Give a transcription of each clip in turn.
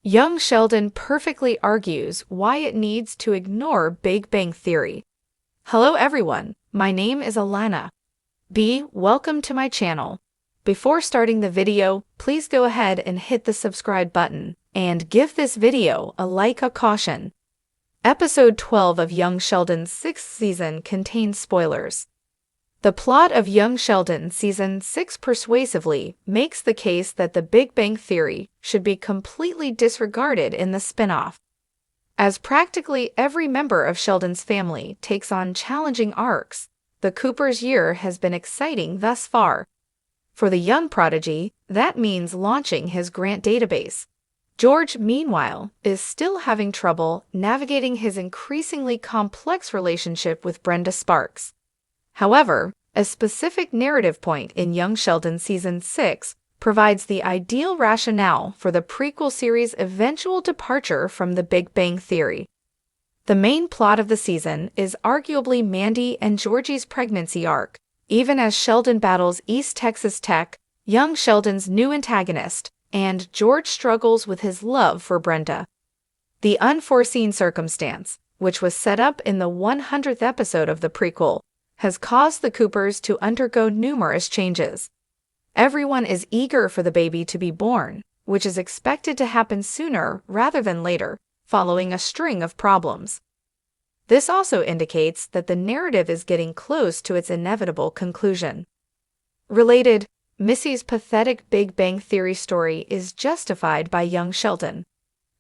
Young Sheldon perfectly argues why it needs to ignore Big Bang Theory. Hello everyone, my name is Alana. Welcome to my channel. Before starting the video, please go ahead and hit the subscribe button and give this video a like a caution. Episode 12 of Young Sheldon's 6th season contains spoilers. The plot of Young Sheldon Season 6 persuasively makes the case that the Big Bang Theory should be completely disregarded in the spin-off. As practically every member of Sheldon's family takes on challenging arcs, the Cooper's year has been exciting thus far. For the young prodigy, that means launching his grant database. George, meanwhile, is still having trouble navigating his increasingly complex relationship with Brenda Sparks. However, a specific narrative point in Young Sheldon Season 6 provides the ideal rationale for the prequel series' eventual departure from the Big Bang Theory. The main plot of the season is arguably Mandy and Georgie's pregnancy arc, even as Sheldon battles East Texas Tech, Young Sheldon's new antagonist, and George struggles with his love for Brenda. The unforeseen circumstance, which was set up in the 100th episode of the prequel, has caused the Coopers to undergo numerous changes. Everyone is eager for the baby to be born, which is expected to happen sooner rather than later, following a string of problems. This also indicates that the narrative is getting close to its inevitable conclusion. Related, Missy's pathetic Big Bang Theory story is justified by Young Sheldon.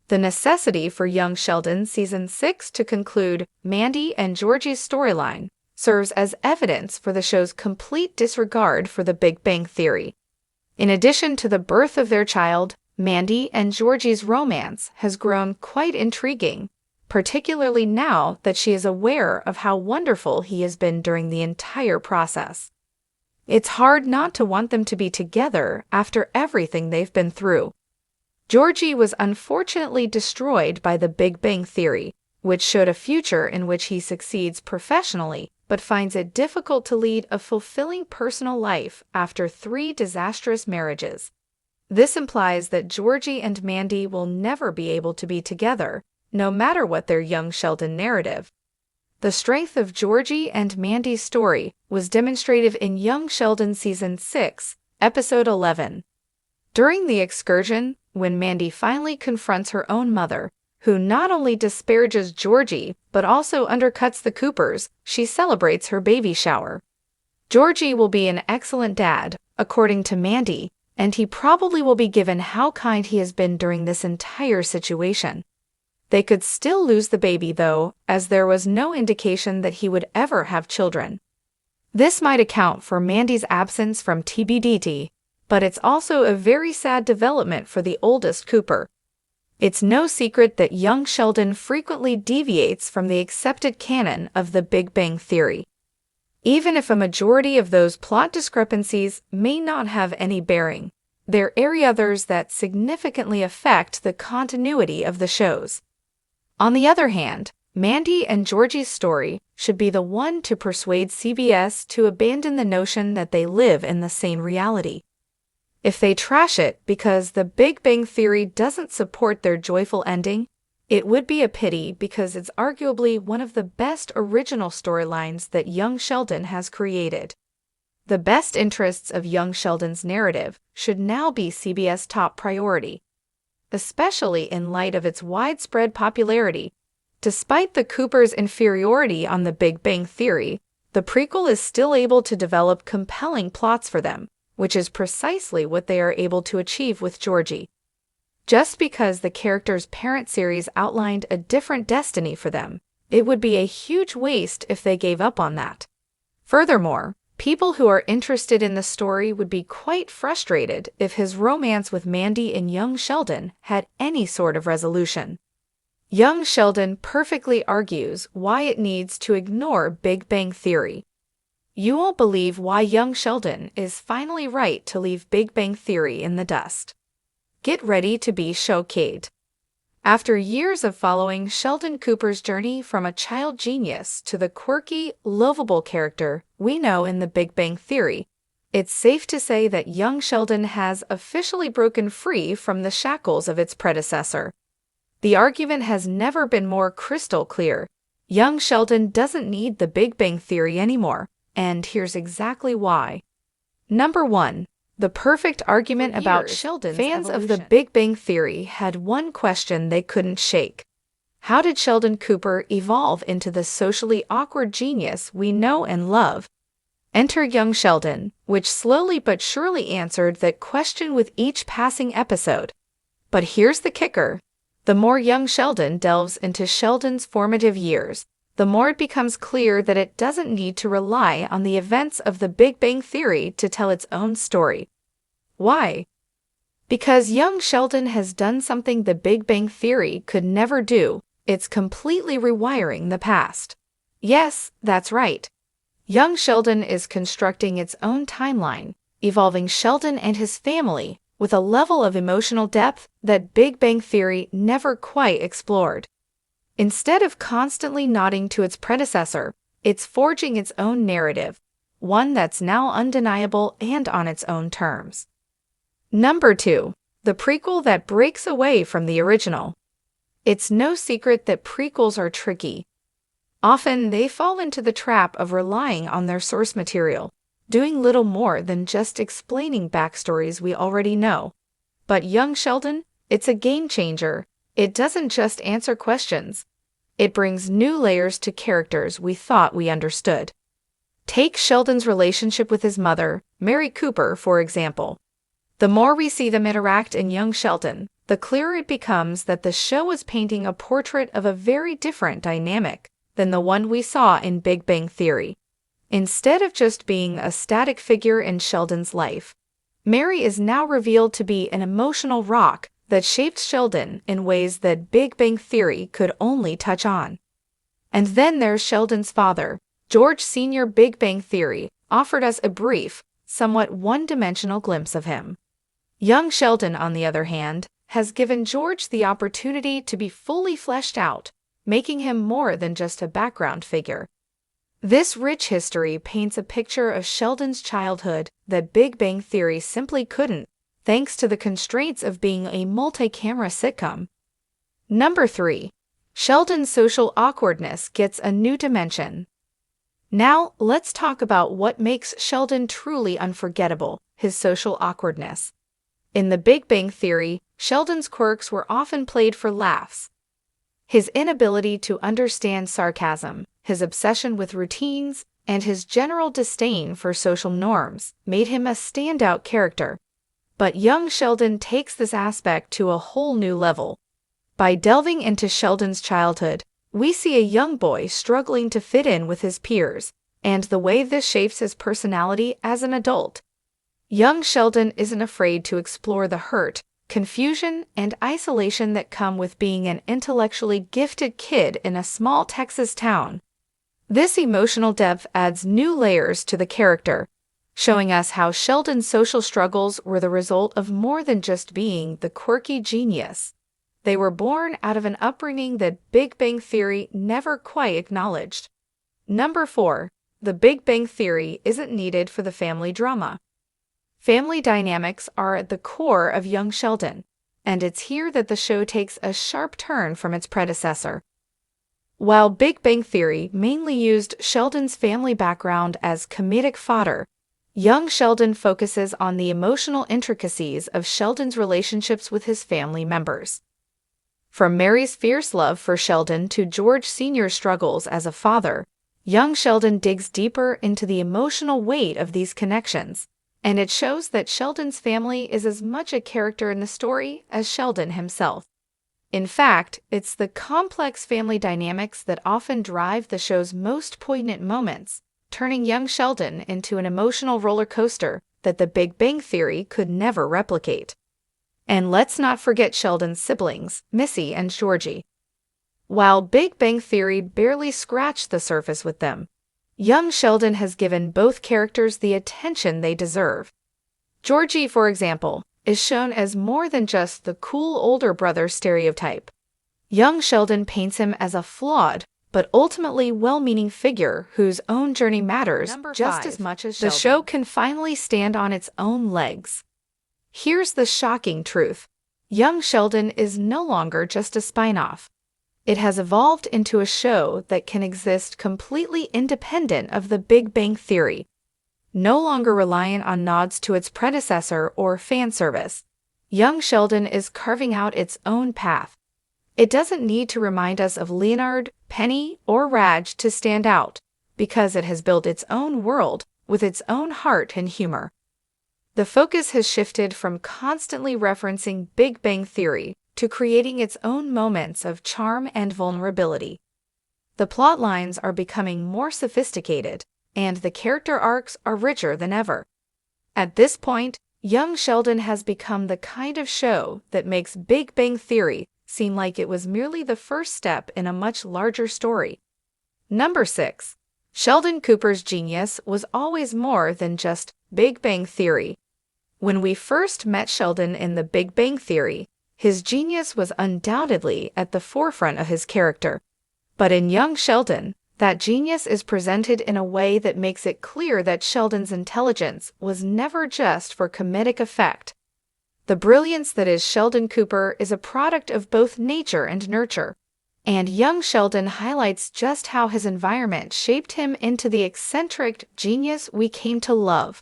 The necessity for Young Sheldon Season 6 to conclude Mandy and Georgie's storyline serves as evidence for the show's complete disregard for the Big Bang Theory. In addition to the birth of their child, Mandy and Georgie's romance has grown quite intriguing, particularly now that she is aware of how wonderful he has been during the entire process. It's hard not to want them to be together after everything they've been through. Georgie was unfortunately destroyed by the Big Bang Theory, which showed a future in which he succeeds professionally but finds it difficult to lead a fulfilling personal life after 3 disastrous marriages. This implies that Georgie and Mandy will never be able to be together, no matter what their Young Sheldon narrative. The strength of Georgie and Mandy's story was demonstrated in Young Sheldon Season 6, Episode 11. During the excursion, when Mandy finally confronts her own mother, who not only disparages Georgie but also undercuts the Coopers, she celebrates her baby shower. Georgie will be an excellent dad, according to Mandy, and he probably will be given how kind he has been during this entire situation. They could still lose the baby though, as there was no indication that he would ever have children. This might account for Mandy's absence from TBDT, but it's also a very sad development for the oldest Cooper. It's no secret that Young Sheldon frequently deviates from the accepted canon of the Big Bang Theory. Even if a majority of those plot discrepancies may not have any bearing, there are others that significantly affect the continuity of the shows. On the other hand, Mandy and Georgie's story should be the one to persuade CBS to abandon the notion that they live in the same reality. If they trash it because the Big Bang Theory doesn't support their joyful ending, it would be a pity because it's arguably one of the best original storylines that Young Sheldon has created. The best interests of Young Sheldon's narrative should now be CBS' top priority, especially in light of its widespread popularity. Despite the Coopers' inferiority on the Big Bang Theory, the prequel is still able to develop compelling plots for them, which is precisely what they are able to achieve with Georgie. Just because the character's parent series outlined a different destiny for them, it would be a huge waste if they gave up on that. Furthermore, people who are interested in the story would be quite frustrated if his romance with Mandy and Young Sheldon had any sort of resolution. Young Sheldon perfectly argues why it needs to ignore Big Bang Theory. You won't believe why Young Sheldon is finally right to leave Big Bang Theory in the dust. Get ready to be shocked. After years of following Sheldon Cooper's journey from a child genius to the quirky, lovable character we know in the Big Bang Theory, It's safe to say that young Sheldon has officially broken free from the shackles of its predecessor. The argument has never been more crystal clear. Young Sheldon doesn't need the Big Bang Theory anymore, and here's exactly why. Number 1. The perfect argument about Sheldon's evolution. Fans of the Big Bang Theory had one question they couldn't shake. How did Sheldon Cooper evolve into the socially awkward genius we know and love? Enter young Sheldon, which slowly but surely answered that question with each passing episode. But here's the kicker. The more young Sheldon delves into Sheldon's formative years, the more it becomes clear that it doesn't need to rely on the events of the Big Bang Theory to tell its own story. Why? Because young Sheldon has done something the Big Bang Theory could never do. It's completely rewiring the past. Yes, that's right. Young Sheldon is constructing its own timeline, evolving Sheldon and his family with a level of emotional depth that Big Bang Theory never quite explored. Instead of constantly nodding to its predecessor, it's forging its own narrative, one that's now undeniable and on its own terms. Number 2. The prequel that breaks away from the original. It's no secret that prequels are tricky. Often they fall into the trap of relying on their source material, doing little more than just explaining backstories we already know. But young Sheldon, it's a game changer. It doesn't just answer questions. It brings new layers to characters we thought we understood. Take Sheldon's relationship with his mother, Mary Cooper, for example. The more we see them interact in young Sheldon, the clearer it becomes that the show is painting a portrait of a very different dynamic than the one we saw in Big Bang Theory. Instead of just being a static figure in Sheldon's life, Mary is now revealed to be an emotional rock that shaped Sheldon in ways that Big Bang Theory could only touch on. And then there's Sheldon's father. George Sr. Big Bang Theory offered us a brief, somewhat one-dimensional glimpse of him. Young Sheldon, on the other hand, has given George the opportunity to be fully fleshed out, making him more than just a background figure. This rich history paints a picture of Sheldon's childhood that Big Bang Theory simply couldn't, thanks to the constraints of being a multi-camera sitcom. Number 3. Sheldon's social awkwardness gets a new dimension. Now, let's talk about what makes Sheldon truly unforgettable, his social awkwardness. In the Big Bang Theory, Sheldon's quirks were often played for laughs. His inability to understand sarcasm, his obsession with routines, and his general disdain for social norms made him a standout character. But young Sheldon takes this aspect to a whole new level. By delving into Sheldon's childhood, we see a young boy struggling to fit in with his peers, and the way this shapes his personality as an adult. Young Sheldon isn't afraid to explore the hurt, confusion, and isolation that come with being an intellectually gifted kid in a small Texas town. This emotional depth adds new layers to the character, showing us how Sheldon's social struggles were the result of more than just being the quirky genius. They were born out of an upbringing that Big Bang Theory never quite acknowledged. Number 4. The Big Bang Theory isn't needed for the family drama. Family dynamics are at the core of young Sheldon, and it's here that the show takes a sharp turn from its predecessor. While Big Bang Theory mainly used Sheldon's family background as comedic fodder, young Sheldon focuses on the emotional intricacies of Sheldon's relationships with his family members. From Mary's fierce love for Sheldon to George Sr.'s struggles as a father, young Sheldon digs deeper into the emotional weight of these connections, and it shows that Sheldon's family is as much a character in the story as Sheldon himself. In fact, it's the complex family dynamics that often drive the show's most poignant moments, turning young Sheldon into an emotional roller coaster that the Big Bang Theory could never replicate. And let's not forget Sheldon's siblings, Missy and Georgie. While Big Bang Theory barely scratched the surface with them, young Sheldon has given both characters the attention they deserve. Georgie, for example, is shown as more than just the cool older brother stereotype. Young Sheldon paints him as a flawed but ultimately well-meaning figure whose own journey matters just as much as Sheldon. The show can finally stand on its own legs. Here's the shocking truth. Young Sheldon is no longer just a spin-off. It has evolved into a show that can exist completely independent of the Big Bang Theory, no longer reliant on nods to its predecessor or fan service. Young Sheldon is carving out its own path. It doesn't need to remind us of Leonard, Penny, or Raj to stand out, because it has built its own world with its own heart and humor. The focus has shifted from constantly referencing Big Bang Theory to creating its own moments of charm and vulnerability. The plot lines are becoming more sophisticated, and the character arcs are richer than ever. At this point, Young Sheldon has become the kind of show that makes Big Bang Theory seem like it was merely the first step in a much larger story. Number 6. Sheldon Cooper's genius was always more than just Big Bang Theory. When we first met Sheldon in The Big Bang Theory, his genius was undoubtedly at the forefront of his character. But in Young Sheldon, that genius is presented in a way that makes it clear that Sheldon's intelligence was never just for comedic effect. The brilliance that is Sheldon Cooper is a product of both nature and nurture, and Young Sheldon highlights just how his environment shaped him into the eccentric genius we came to love.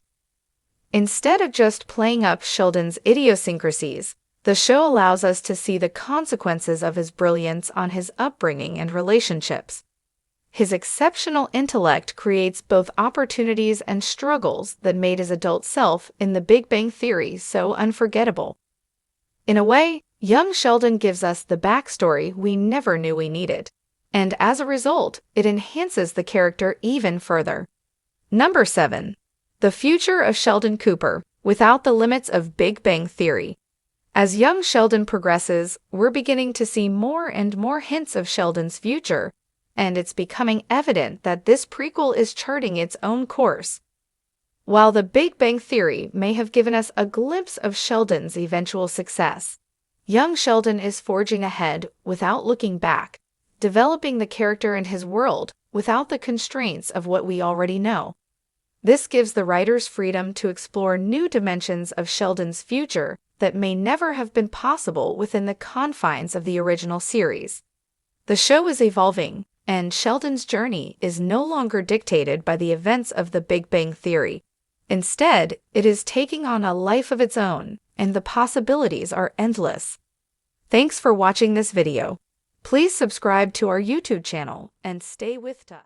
Instead of just playing up Sheldon's idiosyncrasies, the show allows us to see the consequences of his brilliance on his upbringing and relationships. His exceptional intellect creates both opportunities and struggles that made his adult self in The Big Bang Theory so unforgettable. In a way, Young Sheldon gives us the backstory we never knew we needed, and as a result, it enhances the character even further. Number 7. The future of Sheldon Cooper without the limits of Big Bang Theory. As Young Sheldon progresses, we're beginning to see more and more hints of Sheldon's future, and it's becoming evident that this prequel is charting its own course. While The Big Bang Theory may have given us a glimpse of Sheldon's eventual success, Young Sheldon is forging ahead without looking back, developing the character and his world without the constraints of what we already know. This gives the writers freedom to explore new dimensions of Sheldon's future that may never have been possible within the confines of the original series. The show is evolving, and Sheldon's journey is no longer dictated by the events of The Big Bang Theory. Instead, it is taking on a life of its own, and the possibilities are endless. Thanks for watching this video. Please subscribe to our YouTube channel and stay with us.